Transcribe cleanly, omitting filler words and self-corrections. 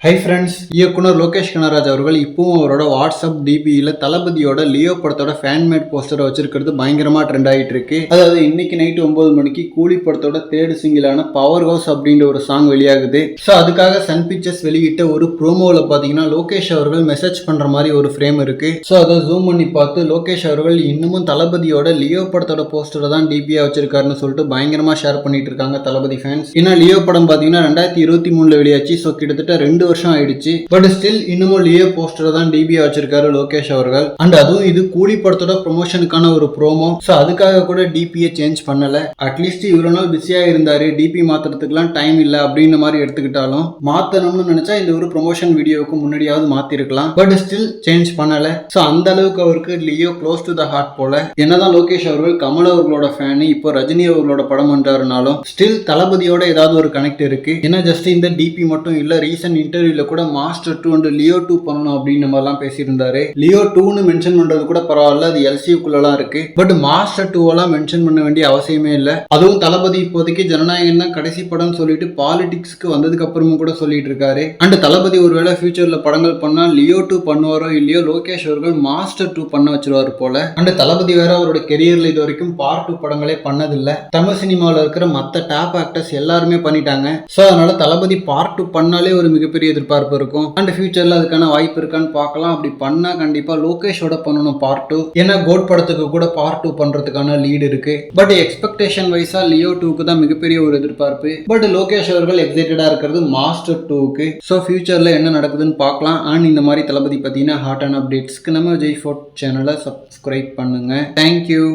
Hi friends, இயக்குனர் லோகேஷ் கனகராஜ் அவர்கள் இப்பவும் அவரோட வாட்ஸ்அப் டிபியில் தளபதியோட லியோ படத்தோட ஃபேன்மேட் போஸ்டரை வச்சிருக்கிறது பயங்கரமா ட்ரெண்ட் ஆகிட்டு இருக்கு. அதாவது இன்னைக்கு நைட்டு 9 மணிக்கு கூலி படத்தோட தேர்ட் சிங்கிளான பவர் ஹவுஸ் அப்படின்ற ஒரு சாங் வெளியாகுது. ஸோ அதுக்காக சன் பிக்சர்ஸ் வெளியிட்ட ஒரு ப்ரோமோவில் பார்த்தீங்கன்னா லோகேஷ் அவர்கள் மெசேஜ் பண்ற மாதிரி ஒரு ஃப்ரேம் இருக்கு. ஸோ அதை ஜூம் பண்ணி பார்த்து லோகேஷ் அவர்கள் இன்னமும் தளபதியோட லியோ படத்தோட போஸ்டரை தான் டிபியா வச்சிருக்காருன்னு சொல்லிட்டு பயங்கரமா ஷேர் பண்ணிட்டு இருக்காங்க தளபதி ஃபேன்ஸ். ஏன்னா லியோ படம் பார்த்தீங்கன்னா 2023 வெளியாச்சு. ஸோ கிட்டத்தட்ட 2 வருஷம் ஆயிடுச்சு. பட் ஸ்டில் இன்னமும் லியோ போஸ்டர் தான் டிபியா வச்சிருக்காரு லோகேஷ் அவர்கள். அண்ட் அதுவும் இது கூலி படத்தோட ப்ரொமோஷனுக்கான ஒரு ப்ரோமோ. ஸோ அதுக்காக கூட டிபியை சேஞ்ச் பண்ணல. அட்லீஸ்ட் இவ்வளவு நாள் பிஸியா இருந்தாரு, டிபி மாத்துறதுக்குலாம் டைம் இல்ல அப்படின்னு மாதிரி எடுத்துக்கிட்டாலும் மாத்தணும்னு நினைச்சா இந்த ஒரு ப்ரொமோஷன் வீடியோவுக்கு முன்னாடியாவது மாத்திருக்கலாம். பட் ஸ்டில் சேஞ்ச் பண்ணல. ஸோ அந்த அளவுக்கு அவருக்கு Leo close to the heart போல. என்னதான் லோகேஷ் அவர்கள் கமல் அவர்களோட ஃபேன், இப்போ ரஜினி அவர்களோட படம் பண்றாருனாலும் ஸ்டில் தளபதியோட ஏதாவது ஒரு கனெக்ட் இருக்கு. ஏன்னா ஜஸ்ட் இந்த டிபி மட்டும் இல்ல, ரீசன்ட் இன்டர்வியூல கூட மாஸ்டர் 2 அண்ட் லியோ 2 பண்ணணும் அப்படின்னு மாதிரிலாம் பேசியிருந்தாரு. லியோ 2ன்னு மென்ஷன் பண்றது கூட பரவாயில்ல, அது எல்சியூக்குள்ளலாம் இருக்கு. பட் மாஸ்டர் 2 எல்லாம் மென்ஷன் பண்ண வேண்டிய அவசியமே இல்லை. அதுவும் தளபதி இப்போதைக்கு ஜனநாயகம் தான் கடைசி படம் சொல்லிட்டு பாலிடிக்ஸ்க்கு வந்ததுக்கு அப்புறமும் கூட சொல்லிட்டு இருக்காரு. அண்ட் தளபதி ஒருவேளை ஃபியூச்சர்ல படங்கள் பண்ணா லியோ 2 பண்ணுவாரோ இல்லையோ, லோகேஷ் அவர்கள் மாஸ்டர் 2 பண்ண வச்சிருவாரு போல. அண்ட் தளபதி வேற அவரோட கெரியர்ல இது வரைக்கும் பார்ட் 2 படங்களே பண்ணதில்லை. தமிழ் சினிமாவில் இருக்கிற மற்ற டாப் ஆக்டர்ஸ் எல்லாருமே பண்ணிட்டாங்க. ஸோ அதனால தளபதி பார்ட் 2 பண்ணாலே ஒரு மிகப்பெரிய எதிர்பார்ப்பு இருக்கும். அண்ட் ஃபியூச்சர்ல அதுக்கான வாய்ப்பு இருக்கான்னு பார்க்கலாம். அப்படி பண்ணா கண்டிப்பா லோகேஷோட பண்ணணும் பார்ட் 2. ஏன்னா கோட் படத்துக்கு கூட பார்ட் 2 பண்றதுக்கான லீடு இருக்கு. பட் எக்ஸ்பெக்டேஷன் வைஸா லியோ 2க்கு தான் மிகப்பெரிய ஒரு எதிர்பார்ப்பு. பட் லோகேஷ் அவர்கள் எக்ஸைட்டடா இருக்கிறது மாஸ்டர் 2க்கு. ஸோ ஃபியூச்சர்ல என்ன நடக்குதுன்னு பார்க்கலாம். அண்ட் இந்த மாதிரி தளபதி பத்தின ஹாட் அண்ட் அப்டேட்ஸ்க்கு நம்ம விஜய் ஃபோர்ட் சேனலை சப்ஸ்கிரைப் பண்ணுங்க. தேங்க்யூ.